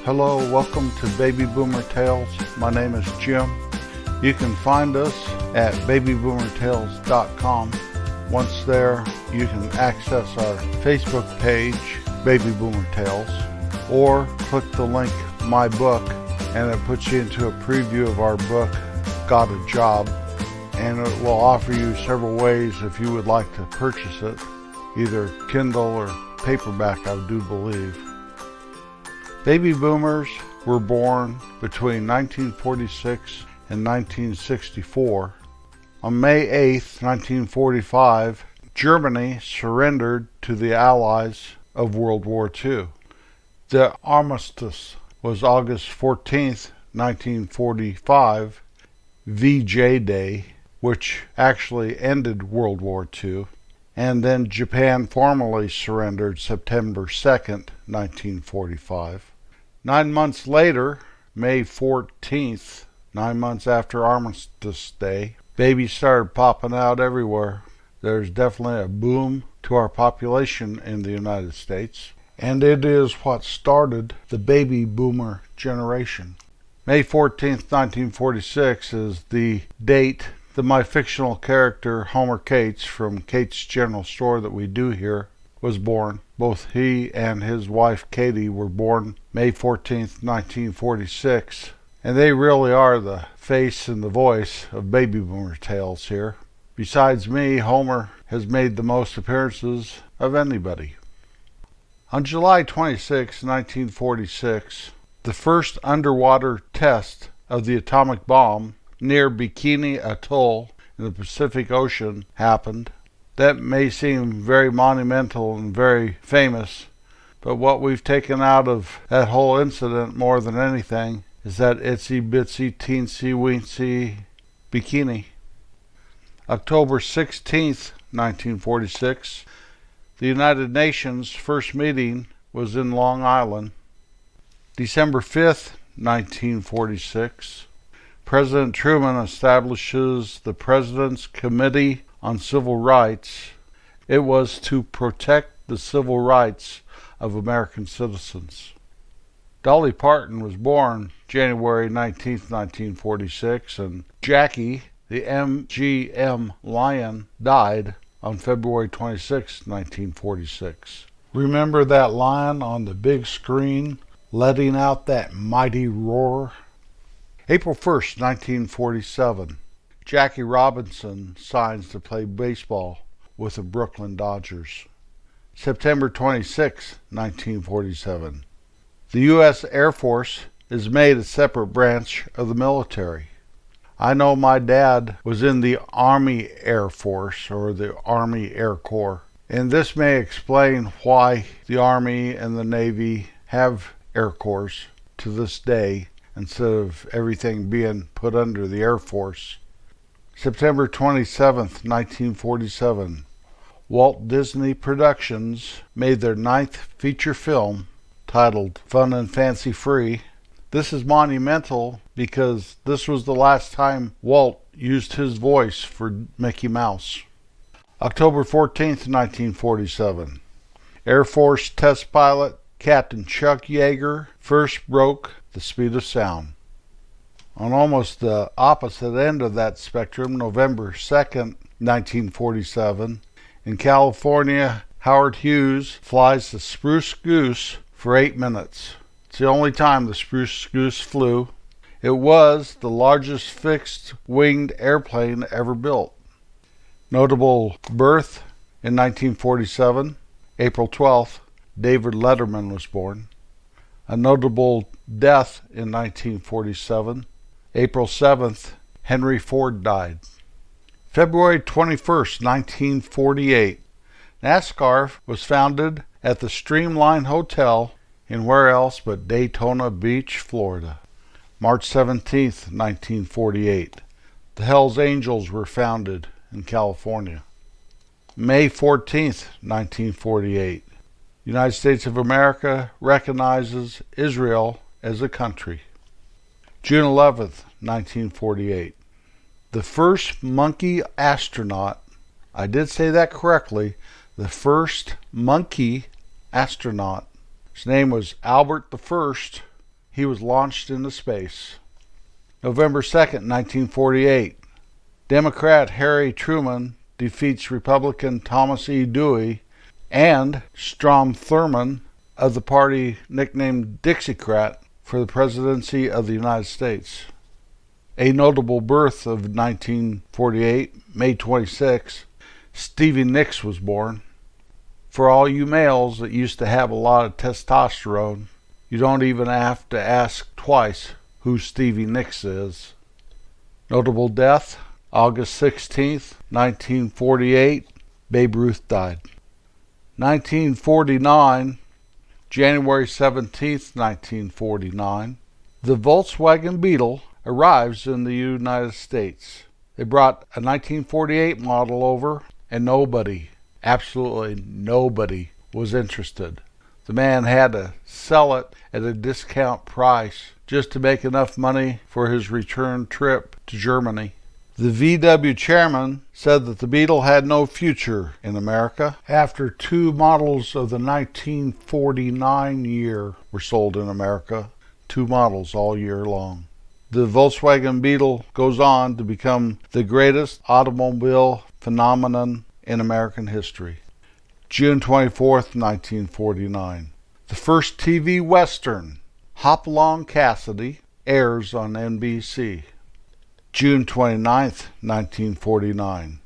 Hello, welcome to Baby Boomer Tales. My name is Jim. You can find us at babyboomertales.com. Once there, you can access our Facebook page, Baby Boomer Tales, or click the link, My Book, and it puts you into a preview of our book, Got a Job, and it will offer you several ways if you would like to purchase it, either Kindle or paperback, I do believe. Baby boomers were born between 1946 and 1964. On May 8, 1945, Germany surrendered to the Allies of World War II. The armistice was August 14, 1945, VJ Day, which actually ended World War II, and then Japan formally surrendered September 2nd, 1945. 9 months later, May 14th, 9 months after Armistice Day, babies started popping out everywhere. There's definitely a boom to our population in the United States, and it is what started the baby boomer generation. May 14th, 1946 is the date that my fictional character, Homer Cates, from Cates General Store that we do here, was born. Both he and his wife Katie were born May 14th, 1946, and they really are the face and the voice of Baby Boomer Tales here. Besides me, Homer has made the most appearances of anybody. On July 26, 1946, the first underwater test of the atomic bomb near Bikini Atoll in the Pacific Ocean happened. That may seem very monumental and very famous, but what we've taken out of that whole incident more than anything is that itsy bitsy teensy weensy bikini. October 16th, 1946, the United Nations first meeting was in Long Island. December 5th, 1946, President Truman establishes the President's Committee on Civil Rights. It was to protect the civil rights of American citizens. Dolly Parton was born January 19, 1946, and Jackie, the MGM Lion, died on February 26, 1946. Remember that lion on the big screen letting out that mighty roar? April 1st, 1947. Jackie Robinson signs to play baseball with the Brooklyn Dodgers. September 26, 1947. The U.S. Air Force is made a separate branch of the military. I know my dad was in the Army Air Force, or the Army Air Corps, and this may explain why the Army and the Navy have Air Corps to this day instead of everything being put under the Air Force. September 27th, 1947, Walt Disney Productions made their 9th feature film titled Fun and Fancy Free. This is monumental because this was the last time Walt used his voice for Mickey Mouse. October 14th, 1947, Air Force test pilot Captain Chuck Yeager first broke the speed of sound. On almost the opposite end of that spectrum, November 2nd, 1947, in California, Howard Hughes flies the Spruce Goose for 8 minutes. It's the only time the Spruce Goose flew. It was the largest fixed-winged airplane ever built. Notable birth in 1947, April 12th, David Letterman was born. A notable death in 1947, April 7th, Henry Ford died. February 21st, 1948, NASCAR was founded at the Streamline Hotel in where else but Daytona Beach, Florida. March 17th, 1948, the Hells Angels were founded in California. May 14th, 1948, United States of America recognizes Israel as a country. June 11th, 1948. The first monkey astronaut, I did say that correctly, the first monkey astronaut, his name was Albert I, he was launched into space. November 2nd, 1948, Democrat Harry Truman defeats Republican Thomas E. Dewey and Strom Thurmond of the party nicknamed Dixiecrat for the presidency of the United States. A notable birth of 1948, May 26, Stevie Nicks was born. For all you males that used to have a lot of testosterone, you don't even have to ask twice who Stevie Nicks is. Notable death, August 16th, 1948, Babe Ruth died. 1949, January 17th, 1949, the Volkswagen Beetle arrives in the United States. They brought a 1948 model over, and nobody, absolutely nobody, was interested. The man had to sell it at a discount price just to make enough money for his return trip to Germany. The VW chairman said that the Beetle had no future in America after two models of the 1949 year were sold in America, two models all year long. The Volkswagen Beetle goes on to become the greatest automobile phenomenon in American history. June 24th, 1949. The first TV Western, Hopalong Cassidy, airs on NBC. June 29th, 1949.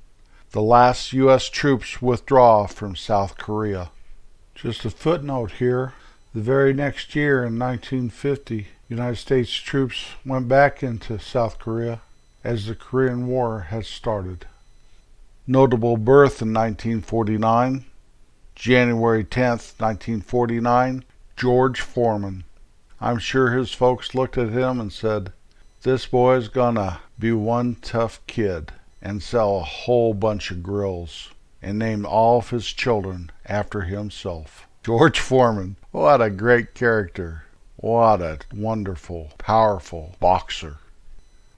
The last U.S. troops withdraw from South Korea. Just a footnote here. The very next year, in 1950, United States troops went back into South Korea as the Korean War had started. Notable birth in 1949, January 10th, 1949, George Foreman. I'm sure his folks looked at him and said, "This boy's gonna be one tough kid and sell a whole bunch of grills," and named all of his children after himself. George Foreman, what a great character. What a wonderful, powerful boxer.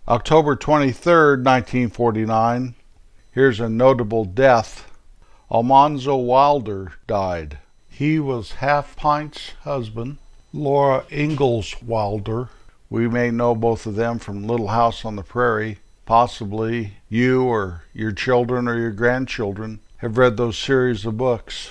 October 23rd, 1949. Here's a notable death. Almanzo Wilder died. He was Half Pint's husband, Laura Ingalls Wilder. We may know both of them from Little House on the Prairie. Possibly you or your children or your grandchildren have read those series of books.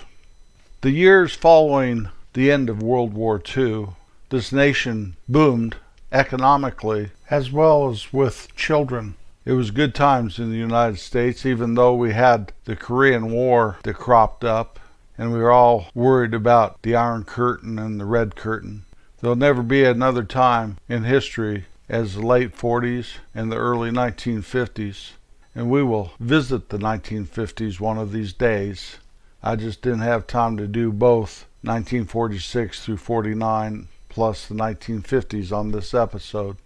The years following the end of World War II, this nation boomed economically as well as with children. It was good times in the United States, even though we had the Korean War that cropped up, and we were all worried about the Iron Curtain and the Red Curtain. There'll never be another time in history as the late 40s and the early 1950s, and we will visit the 1950s one of these days. I just didn't have time to do both 1946 through 49 plus the 1950s on this episode.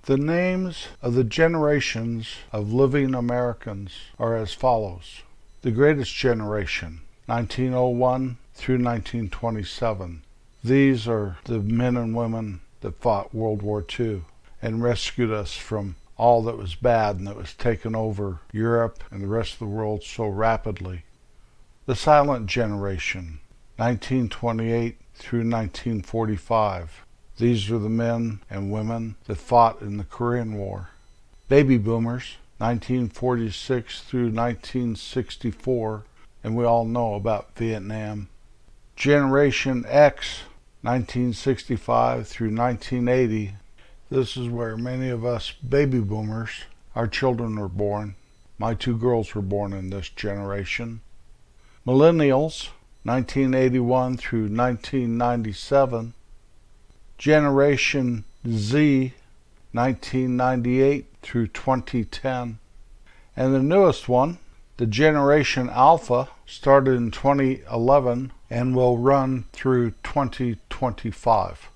The names of the generations of living Americans are as follows. The Greatest Generation, 1901 through 1927. These are the men and women that fought World War II and rescued us from all that was bad and that was taking over Europe and the rest of the world so rapidly. The Silent Generation, 1928 through 1945. These are the men and women that fought in the Korean War. Baby Boomers, 1946 through 1964, and we all know about Vietnam. Generation X, 1965 through 1980. This is where many of us baby boomers, our children were born. My two girls were born in this generation. Millennials, 1981 through 1997. Generation Z, 1998 through 2010. And the newest one, the Generation Alpha, started in 2011 and will run through 2025.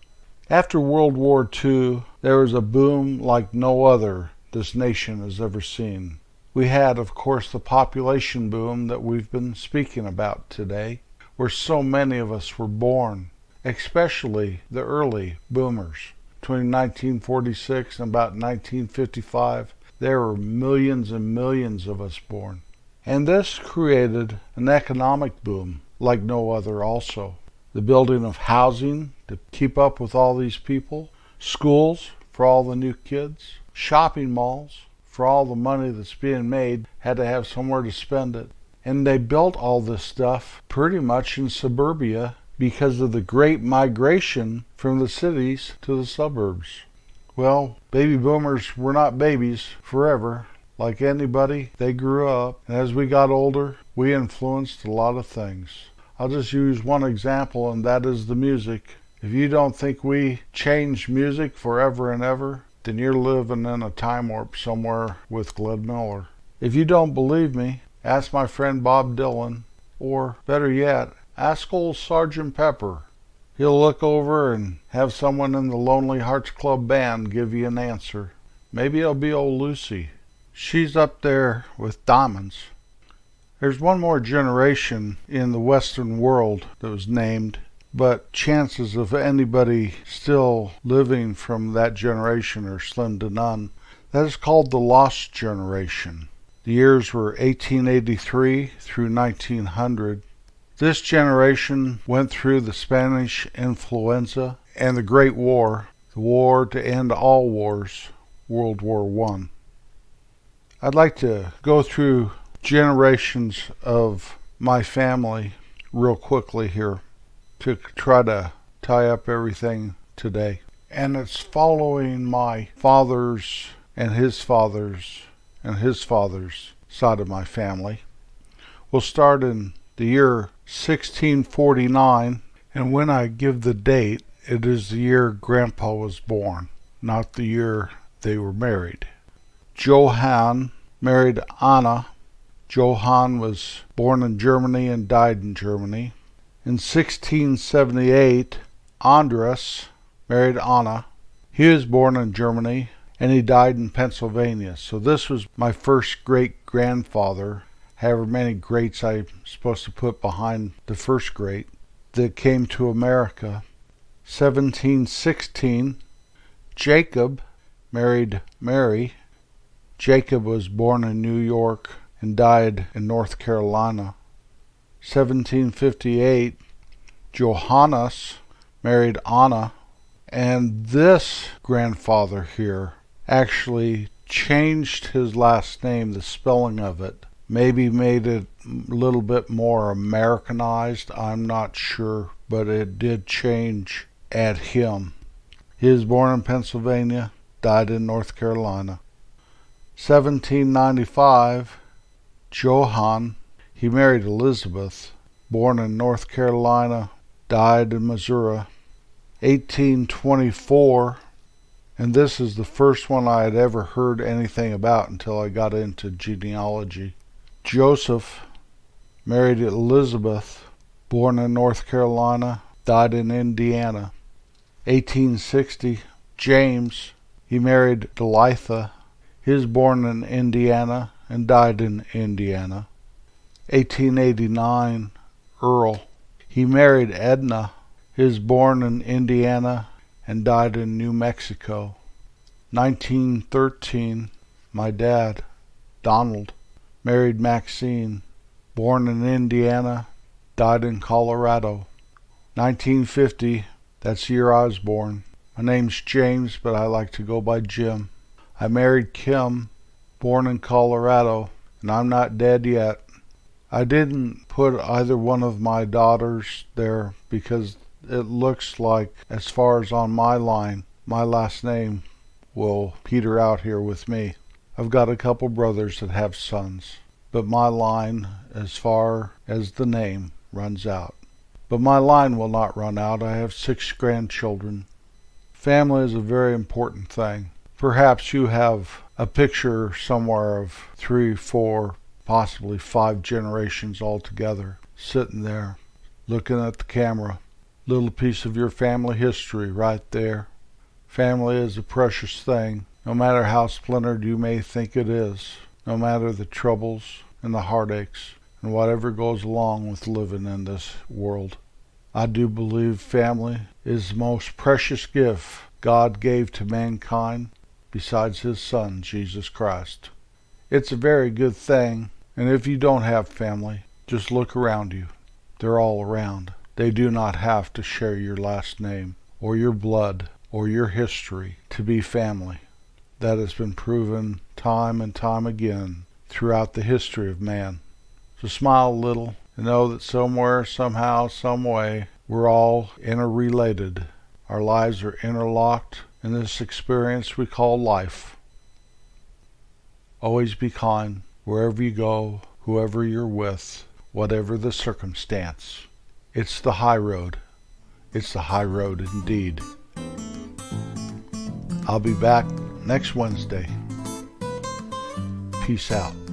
After World War II, there was a boom like no other this nation has ever seen. We had, of course, the population boom that we've been speaking about today, where so many of us were born, especially the early boomers. Between 1946 and about 1955, there were millions and millions of us born. And this created an economic boom like no other also. the building of housing to keep up with all these people, schools for all the new kids, shopping malls for all the money that's being made, had to have somewhere to spend it. And they built all this stuff pretty much in suburbia because of the great migration from the cities to the suburbs. Well, baby boomers were not babies forever. Like anybody, they grew up, and as we got older, we influenced a lot of things. I'll just use one example, and that is the music. If you don't think we changed music forever and ever, then you're living in a time warp somewhere with Glenn Miller. If you don't believe me, ask my friend Bob Dylan, or better yet, ask old Sergeant Pepper. He'll look over and have someone in the Lonely Hearts Club Band give you an answer. Maybe it'll be old Lucy. She's up there with diamonds. There's one more generation in the Western world that was named, but chances of anybody still living from that generation are slim to none. That is called the Lost Generation. The years were 1883 through 1900. This generation went through the Spanish influenza and the Great War, the war to end all wars, World War I. I'd like to go through generations of my family real quickly here to try to tie up everything today. And it's following my father's and his father's and his father's side of my family. We'll start in the year 1649, and when I give the date, it is the year Grandpa was born, not the year they were married. Johann married Anna. Johann was born in Germany and died in Germany. In 1678, Andras married Anna. He was born in Germany and he died in Pennsylvania. So this was my first great-grandfather, however many greats I'm supposed to put behind the first great, that came to America. 1716, Jacob married Mary. Jacob was born in New York and died in North Carolina. 1758, Johannes married Anna, and this grandfather here actually changed his last name, the spelling of it, maybe made it a little bit more Americanized, I'm not sure, but it did change at him. He was born in Pennsylvania, died in North Carolina. 1795, Johann, he married Elizabeth, born in North Carolina, died in Missouri. 1824, and this is the first one I had ever heard anything about until I got into genealogy. Joseph married Elizabeth, born in North Carolina, died in Indiana. 1860, James, he married Delitha. He was born in Indiana and died in Indiana. 1889, Earl, he married Edna. He was born in Indiana and died in New Mexico. 1913, my dad, Donald, married Maxine, born in Indiana, died in Colorado. 1950, that's the year I was born. My name's James, but I like to go by Jim. I married Kim, born in Colorado, and I'm not dead yet. I didn't put either one of my daughters there because it looks like, as far as on my line, my last name will peter out here with me. I've got a couple brothers that have sons, but my line, as far as the name, runs out. But my line will not run out. I have 6 grandchildren. Family is a very important thing. Perhaps you have a picture somewhere of 3, 4, possibly 5 generations altogether, sitting there, looking at the camera. Little piece of your family history right there. Family is a precious thing, no matter how splintered you may think it is, no matter the troubles and the heartaches and whatever goes along with living in this world. I do believe family is the most precious gift God gave to mankind besides his Son, Jesus Christ. It's a very good thing, and if you don't have family, just look around you. They're all around. They do not have to share your last name, or your blood, or your history to be family. That has been proven time and time again throughout the history of man. So smile a little and know that somewhere, somehow, some way, we're all interrelated. Our lives are interlocked in this experience we call life. Always be kind wherever you go, whoever you're with, whatever the circumstance. It's the high road. It's the high road indeed. I'll be back next Wednesday. Peace out.